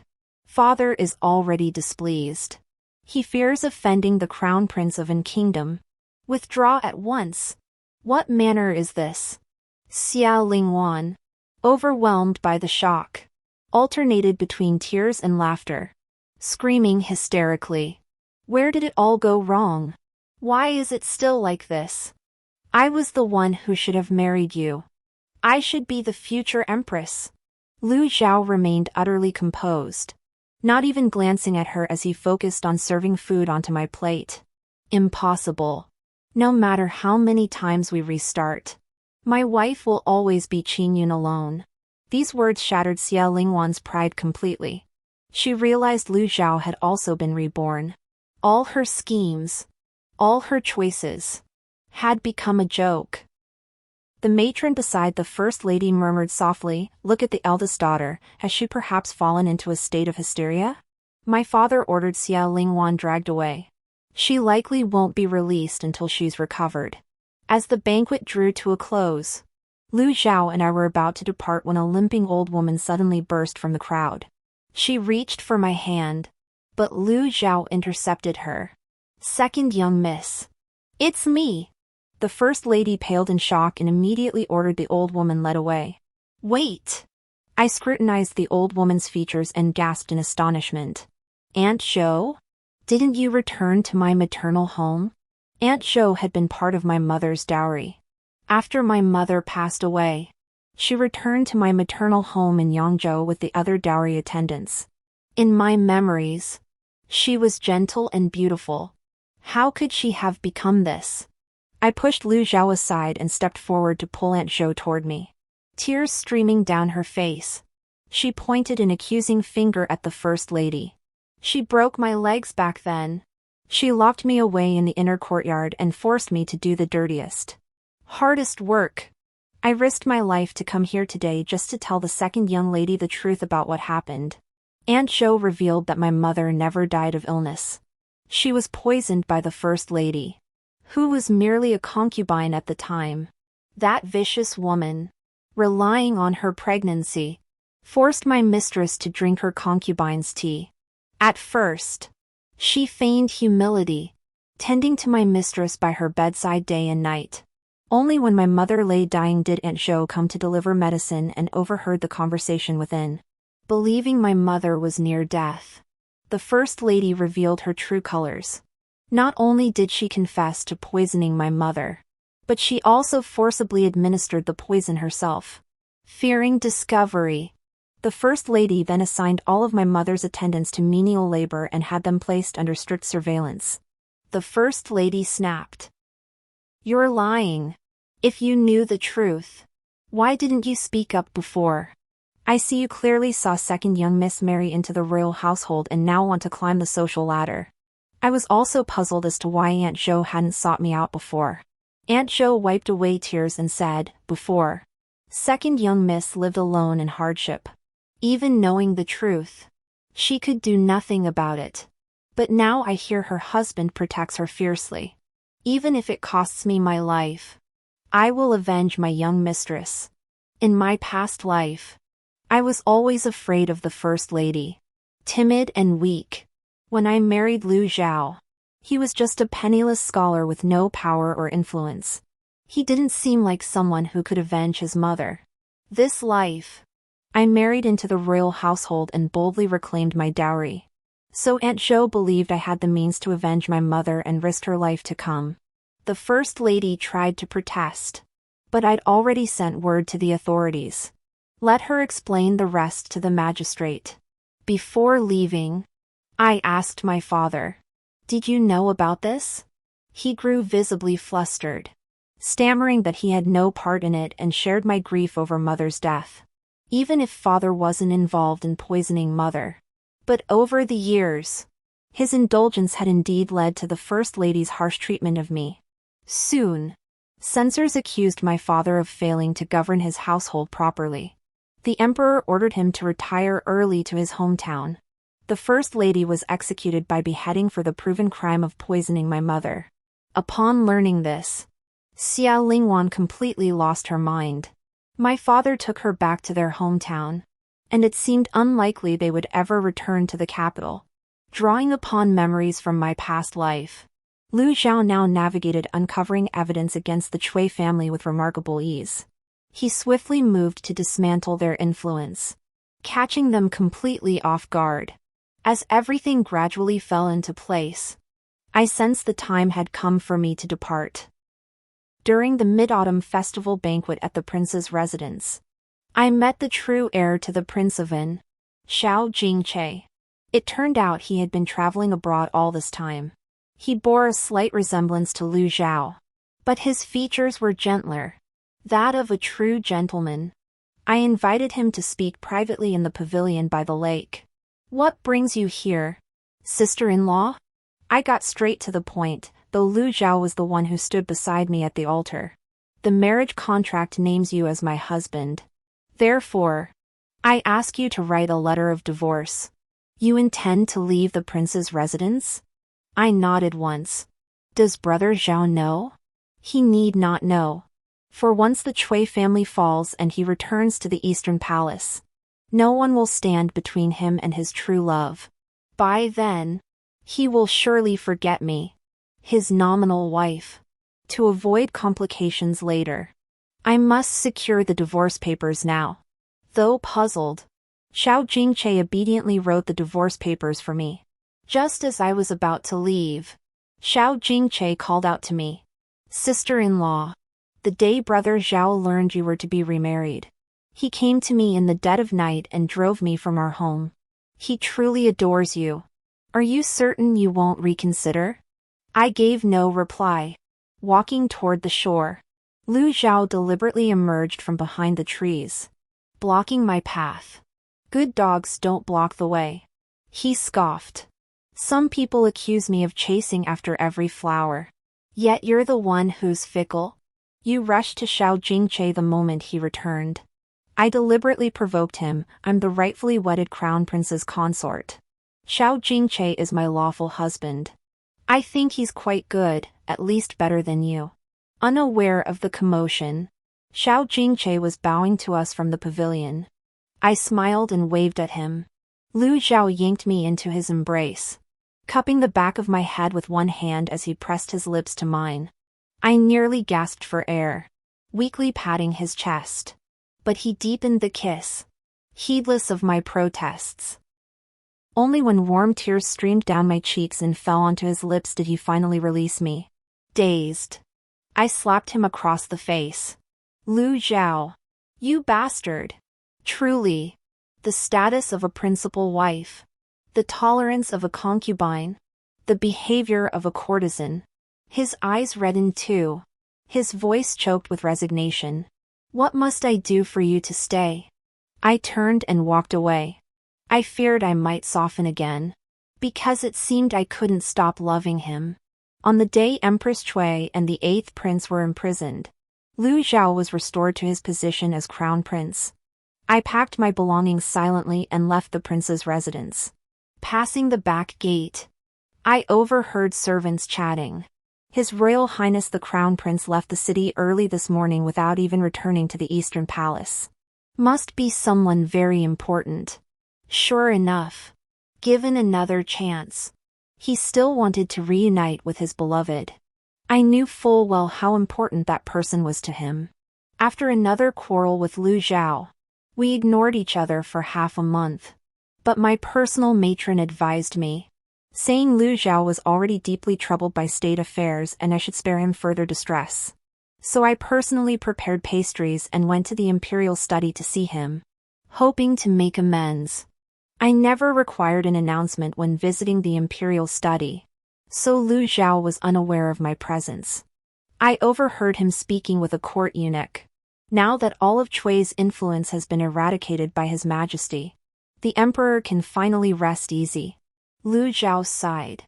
Father is already displeased. He fears offending the Crown Prince of Yin Kingdom. Withdraw at once. What manner is this? Xiao Lingwan, overwhelmed by the shock, alternated between tears and laughter, screaming hysterically. Where did it all go wrong? Why is it still like this? I was the one who should have married you. I should be the future empress. Liu Zhao remained utterly composed, not even glancing at her as he focused on serving food onto my plate. Impossible. No matter how many times we restart, my wife will always be Qingyun alone. These words shattered Xiao Lingwan's pride completely. She realized Liu Zhao had also been reborn. All her schemes, all her choices, had become a joke. The matron beside the first lady murmured softly, "Look at the eldest daughter, has she perhaps fallen into a state of hysteria?" My father ordered Xiao Lingwan dragged away. She likely won't be released until she's recovered. As the banquet drew to a close, Lu Zhao and I were about to depart when a limping old woman suddenly burst from the crowd. She reached for my hand, but Lu Zhao intercepted her. "Second young miss." "It's me." The first lady paled in shock and immediately ordered the old woman led away. "Wait." I scrutinized the old woman's features and gasped in astonishment. "Aunt Zhao? Didn't you return to my maternal home?" Aunt Zhao had been part of my mother's dowry. After my mother passed away, she returned to my maternal home in Yangzhou with the other dowry attendants. In my memories, she was gentle and beautiful. How could she have become this? I pushed Lu Zhao aside and stepped forward to pull Aunt Zhao toward me. Tears streaming down her face, she pointed an accusing finger at the First Lady. "She broke my legs back then. She locked me away in the inner courtyard and forced me to do the dirtiest, hardest work. I risked my life to come here today just to tell the second young lady the truth about what happened." Aunt Zhao revealed that my mother never died of illness. She was poisoned by the First Lady, who was merely a concubine at the time. That vicious woman, relying on her pregnancy, forced my mistress to drink her concubine's tea. At first, she feigned humility, tending to my mistress by her bedside day and night. Only when my mother lay dying did Aunt Zhao come to deliver medicine and overheard the conversation within. Believing my mother was near death, the First Lady revealed her true colors. Not only did she confess to poisoning my mother, but she also forcibly administered the poison herself. Fearing discovery, the First Lady then assigned all of my mother's attendants to menial labor and had them placed under strict surveillance. The First Lady snapped. "You're lying. If you knew the truth, why didn't you speak up before? I see you clearly saw second young Miss marry into the royal household and now want to climb the social ladder." I was also puzzled as to why Aunt Zhao hadn't sought me out before. Aunt Zhao wiped away tears and said, "Before, second young Miss lived alone in hardship. Even knowing the truth, she could do nothing about it. But now I hear her husband protects her fiercely. Even if it costs me my life, I will avenge my young mistress. In my past life, I was always afraid of the First Lady. Timid and weak. When I married Lu Zhao, he was just a penniless scholar with no power or influence. He didn't seem like someone who could avenge his mother. This life, I married into the royal household and boldly reclaimed my dowry. So Aunt Zhao believed I had the means to avenge my mother and risked her life to come." The First Lady tried to protest, but I'd already sent word to the authorities. Let her explain the rest to the magistrate. Before leaving, I asked my father, "Did you know about this?" He grew visibly flustered, stammering that he had no part in it and shared my grief over mother's death. Even if father wasn't involved in poisoning mother. But over the years, his indulgence had indeed led to the First Lady's harsh treatment of me. Soon, censors accused my father of failing to govern his household properly. The emperor ordered him to retire early to his hometown. The First Lady was executed by beheading for the proven crime of poisoning my mother. Upon learning this, Xia Lingwan completely lost her mind. My father took her back to their hometown, and it seemed unlikely they would ever return to the capital. Drawing upon memories from my past life, Lu Zhao now navigated uncovering evidence against the Cui family with remarkable ease. He swiftly moved to dismantle their influence, catching them completely off guard. As everything gradually fell into place, I sensed the time had come for me to depart. During the Mid-Autumn Festival banquet at the prince's residence, I met the true heir to the Prince of En, Xiao Jingche. It turned out he had been traveling abroad all this time. He bore a slight resemblance to Lu Zhao, but his features were gentler, that of a true gentleman. I invited him to speak privately in the pavilion by the lake. "What brings you here, sister-in-law?" I got straight to the point, though Lu Zhao was the one who stood beside me at the altar. "The marriage contract names you as my husband. Therefore, I ask you to write a letter of divorce. You intend to leave the prince's residence?" I nodded once. "Does brother Zhao know?" "He need not know. For once the Chui family falls and he returns to the Eastern Palace, no one will stand between him and his true love. By then, he will surely forget me, his nominal wife. To avoid complications later, I must secure the divorce papers now. Though puzzled, Xiao Jingche obediently wrote the divorce papers for me. Just as I was about to leave, Xiao Jingche called out to me. Sister-in-law, the day brother Zhao learned you were to be remarried, he came to me in the dead of night and drove me from our home. He truly adores you. Are you certain you won't reconsider? I gave no reply. Walking toward the shore, Lu Zhao deliberately emerged from behind the trees, blocking my path. Good dogs don't block the way. He scoffed. Some people accuse me of chasing after every flower. Yet you're the one who's fickle. You rushed to Xiao Jingche the moment he returned. I deliberately provoked him. I'm the rightfully wedded crown prince's consort. Xiao Jingche is my lawful husband. I think he's quite good, at least better than you. Unaware of the commotion, Xiao Jingche was bowing to us from the pavilion. I smiled and waved at him. Lu Zhao yanked me into his embrace, cupping the back of my head with one hand as he pressed his lips to mine. I nearly gasped for air, weakly patting his chest. But he deepened the kiss, heedless of my protests. Only when warm tears streamed down my cheeks and fell onto his lips did he finally release me. Dazed, I slapped him across the face. Lu Zhao, you bastard. Truly, the status of a principal wife, the tolerance of a concubine, the behavior of a courtesan. His eyes reddened too, his voice choked with resignation. What must I do for you to stay? I turned and walked away. I feared I might soften again, because it seemed I couldn't stop loving him. On the day Empress Cui and the 8th prince were imprisoned, Lu Zhao was restored to his position as crown prince. I packed my belongings silently and left the prince's residence. Passing the back gate, I overheard servants chatting. His Royal Highness the Crown Prince left the city early this morning without even returning to the Eastern Palace. Must be someone very important. Sure enough, given another chance, he still wanted to reunite with his beloved. I knew full well how important that person was to him. After another quarrel with Lu Zhao, we ignored each other for half a month. But my personal matron advised me, saying Lu Zhao was already deeply troubled by state affairs and I should spare him further distress. So I personally prepared pastries and went to the imperial study to see him, hoping to make amends. I never required an announcement when visiting the imperial study, so Lu Zhao was unaware of my presence. I overheard him speaking with a court eunuch. Now that all of Chui's influence has been eradicated by His Majesty, the emperor can finally rest easy. Lu Zhao sighed.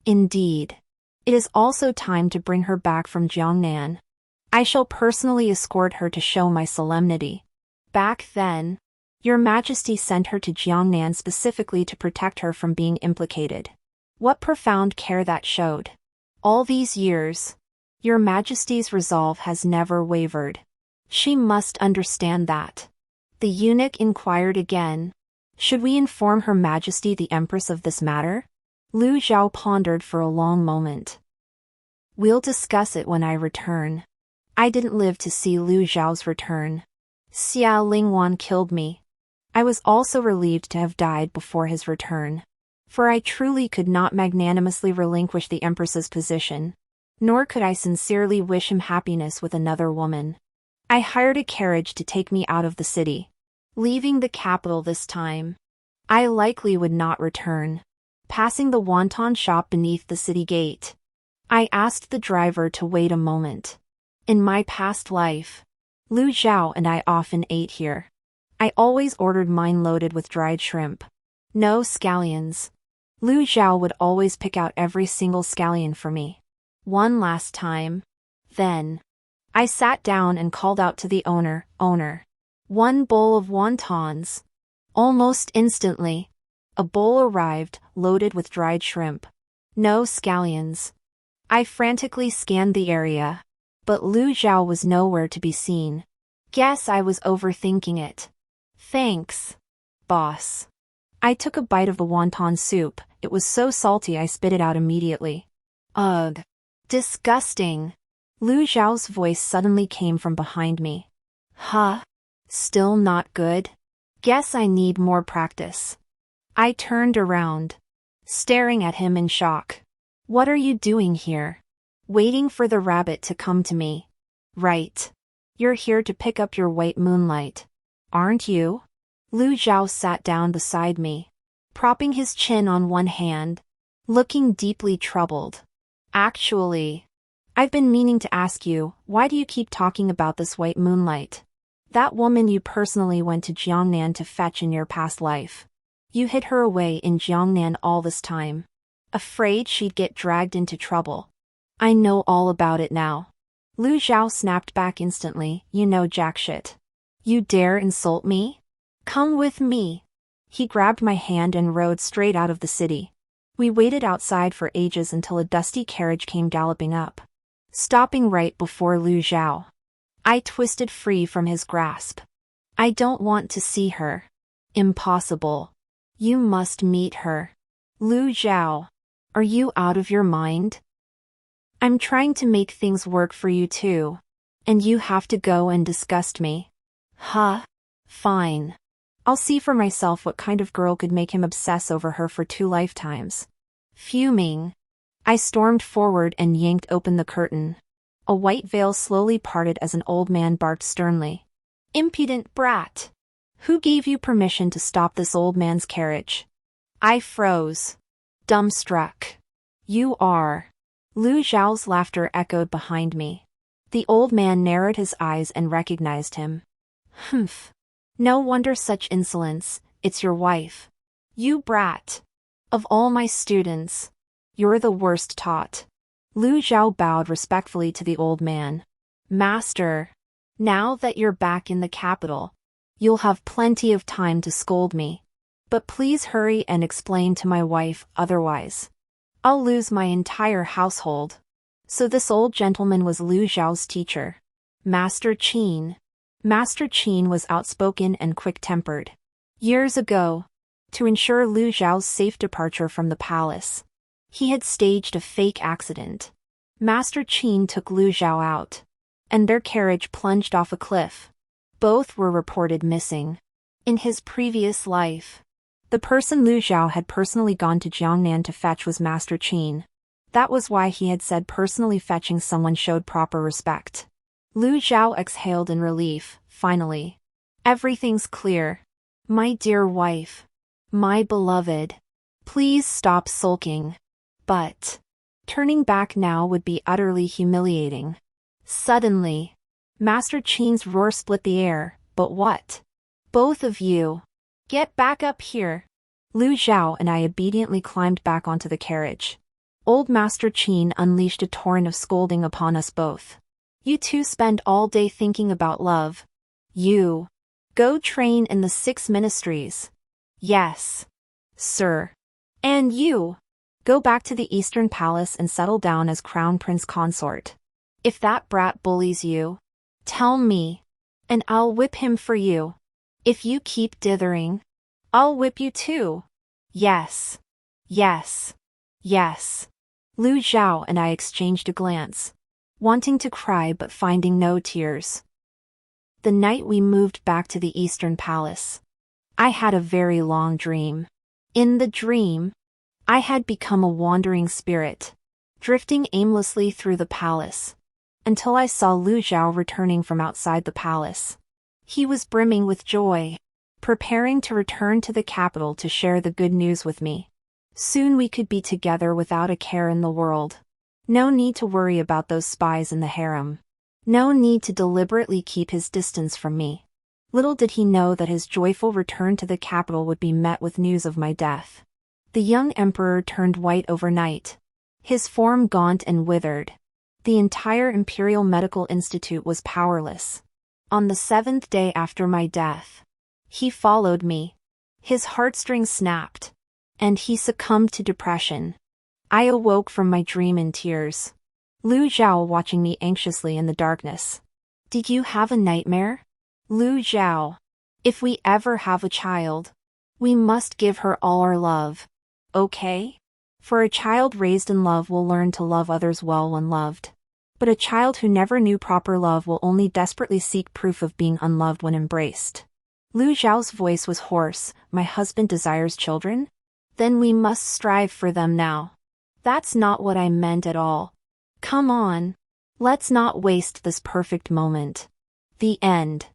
Indeed. It is also time to bring her back from Jiangnan. I shall personally escort her to show my solemnity. Back then, Your Majesty sent her to Jiangnan specifically to protect her from being implicated. What profound care that showed. All these years, Your Majesty's resolve has never wavered. She must understand that. The eunuch inquired again. Should we inform Her Majesty the Empress of this matter? Lu Zhao pondered for a long moment. We'll discuss it when I return. I didn't live to see Lu Zhao's return. Xia Lingwan killed me. I was also relieved to have died before his return. For I truly could not magnanimously relinquish the Empress's position, nor could I sincerely wish him happiness with another woman. I hired a carriage to take me out of the city. Leaving the capital this time, I likely would not return. Passing the wonton shop beneath the city gate, I asked the driver to wait a moment. In my past life, Lu Zhao and I often ate here. I always ordered mine loaded with dried shrimp. No scallions. Lu Zhao would always pick out every single scallion for me. One last time. Then, I sat down and called out to the owner, one bowl of wontons. Almost instantly, a bowl arrived, loaded with dried shrimp. No scallions. I frantically scanned the area, But Lu Zhao was nowhere to be seen. Guess I was overthinking it. Thanks, boss. I took a bite of the wonton soup. It was so salty I spit it out immediately. Ugh. Disgusting. Lu Zhao's voice suddenly came from behind me. Huh? Still not good? Guess I need more practice. I turned around, staring at him in shock. What are you doing here? Waiting for the rabbit to come to me. Right. You're here to pick up your white moonlight, aren't you? Lu Zhao sat down beside me, propping his chin on one hand, looking deeply troubled. Actually, I've been meaning to ask you, why do you keep talking about this white moonlight? That woman you personally went to Jiangnan to fetch in your past life. You hid her away in Jiangnan all this time, afraid she'd get dragged into trouble. I know all about it now. Lu Zhao snapped back instantly. You know jack shit. You dare insult me? Come with me. He grabbed my hand and rode straight out of the city. We waited outside for ages until a dusty carriage came galloping up, stopping right before Lu Zhao. I twisted free from his grasp. I don't want to see her. Impossible. You must meet her. Lu Zhao. Are you out of your mind? I'm trying to make things work for you too. And you have to go and disgust me. Huh? Fine. I'll see for myself what kind of girl could make him obsess over her for 2 lifetimes. Fuming, I stormed forward and yanked open the curtain. A white veil slowly parted as an old man barked sternly. Impudent brat! Who gave you permission to stop this old man's carriage? I froze, dumbstruck. You are. Lu Zhao's laughter echoed behind me. The old man narrowed his eyes and recognized him. Humph. No wonder such insolence. It's your wife. You brat. Of all my students, you're the worst taught. Lu Zhao bowed respectfully to the old man. Master, now that you're back in the capital, you'll have plenty of time to scold me. But please hurry and explain to my wife, otherwise I'll lose my entire household. So this old gentleman was Lu Zhao's teacher. Master Qin. Master Qin was outspoken and quick-tempered. Years ago, to ensure Lu Zhao's safe departure from the palace, he had staged a fake accident. Master Qin took Lu Zhao out, and their carriage plunged off a cliff. Both were reported missing. In his previous life, the person Lu Zhao had personally gone to Jiangnan to fetch was Master Qin. That was why he had said personally fetching someone showed proper respect. Lu Zhao exhaled in relief. Finally. Everything's clear. My dear wife. My beloved. Please stop sulking. But turning back now would be utterly humiliating. Suddenly, Master Qin's roar split the air. But what? Both of you. Get back up here. Lu Zhao and I obediently climbed back onto the carriage. Old Master Qin unleashed a torrent of scolding upon us both. You two spend all day thinking about love. You. Go train in the 6 ministries. Yes, sir. And you. Go back to the Eastern Palace and settle down as Crown Prince Consort. If that brat bullies you, tell me, and I'll whip him for you. If you keep dithering, I'll whip you too. Yes. Yes. Yes. Lu Zhao and I exchanged a glance, wanting to cry but finding no tears. The night we moved back to the Eastern Palace, I had a very long dream. In the dream, I had become a wandering spirit, drifting aimlessly through the palace, until I saw Lu Zhao returning from outside the palace. He was brimming with joy, preparing to return to the capital to share the good news with me. Soon we could be together without a care in the world. No need to worry about those spies in the harem. No need to deliberately keep his distance from me. Little did he know that his joyful return to the capital would be met with news of my death. The young emperor turned white overnight, his form gaunt and withered. The entire Imperial Medical Institute was powerless. On the 7th day after my death, he followed me. His heartstrings snapped, and he succumbed to depression. I awoke from my dream in tears. Lu Zhao watching me anxiously in the darkness. Did you have a nightmare? Lu Zhao. If we ever have a child, we must give her all our love. Okay? For a child raised in love will learn to love others well when loved. But a child who never knew proper love will only desperately seek proof of being unloved when embraced. Lu Zhao's voice was hoarse. My husband desires children? Then we must strive for them now. That's not what I meant at all. Come on. Let's not waste this perfect moment. The end.